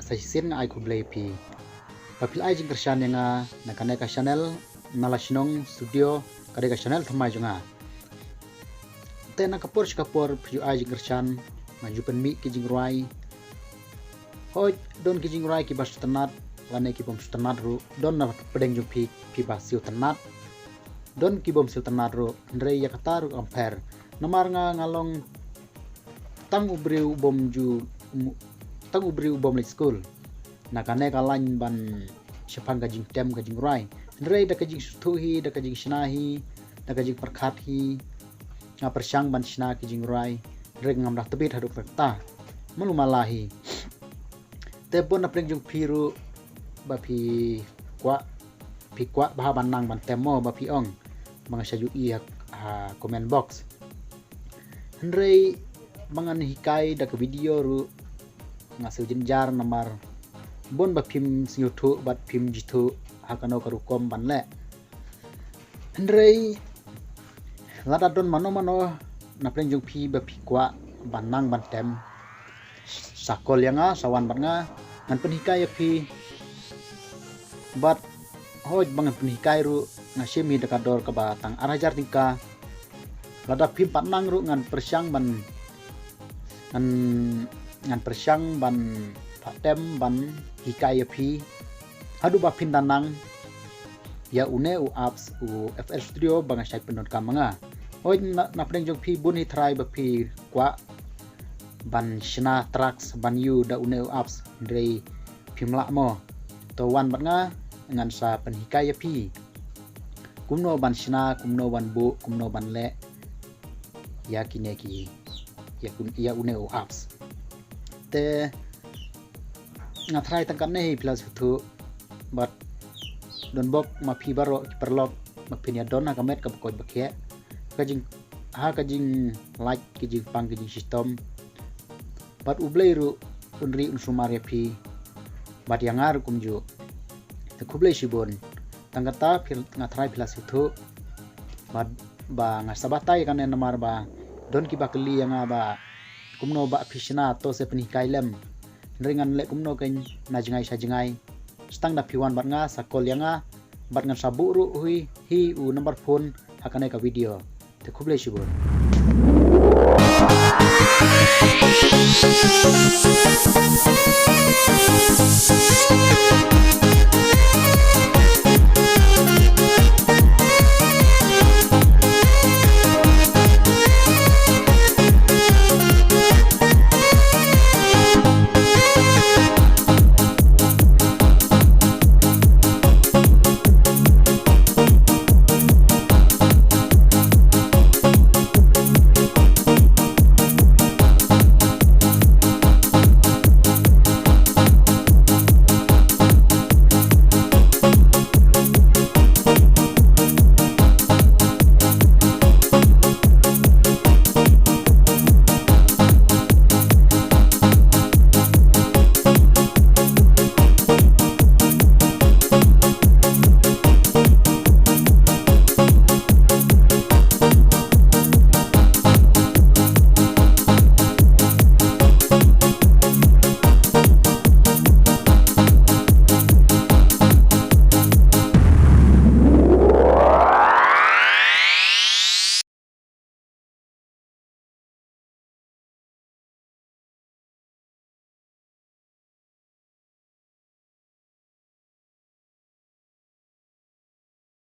sahisin ai kublai pi papil ai jing kershan yang na kaneka channel nalashnong studio kadeka channel thamai jonga te na kapor pju ai jing kershan majupen mi ki jing ruai hoj don ki jing ruai ki bas tenat lane ki bom tenat ru don na pedeng jung pi bas siu tenat don ki bom siu tenat ru ndrei ya kataru ampere namar ngalong tang ubriu bom ju tang ubriu bom le school na kane kalain ban sepang gajing tem gajing ruai ndrei da gajing suhi da gajing shnahi da gajing perkhat hi nga persyang ban shna ki jing ruai ndrei ngam dak tebit haduk rekta melumalahi te pon na preng jung piru ba pi kwa bah banang ban temo ba pi ong mga sayu i ha comment box ndrei mangan hikai da video ru ngasu jenjar namar bon ba phim YouTube bat phim jitu hakano karu kom ban le ndrei lada don mano na preng jung pi ba pi kwa banang ban tem sakol yanga sawan ban nga ngan penhikai pi bat hoj bangan penhikai ru ngasimi dekador ka batang arajar tingka lada phim patnang ru ngan persyang ban ngan persyang ban patem ban hikai pi hadu ba pin danang ya une u apps u FL Studio bang sai penot kamanga hoj na preng jong pi bun hi try ba pi kwa ban shna tracks ban yu da une u apps ndrei phimla mo to wan bat nga ngan sa pen hikai pi kumno ban shna kumno ban bu kumno ban le ya kineki ya une u apps te ngatrai tangkan nei plus tu but don bok ma pi baro perlok ma pinya dona kamet ka ko bakye kajing like kajing pang kajing system but ublei ru unri unsumar ya pi but yang ar kumju te kublei sibon tangkata pil ngatrai plus tu but ba ngasabatai kan namar ba don ki bakli yang ba kumno ba pishna to se penikai lem ringan le kumno ken na jingai sa jingai stang da piwan bat nga sakol yanga bat ngan sabu ru hui hi u number phone hakane ka video te khuble shibon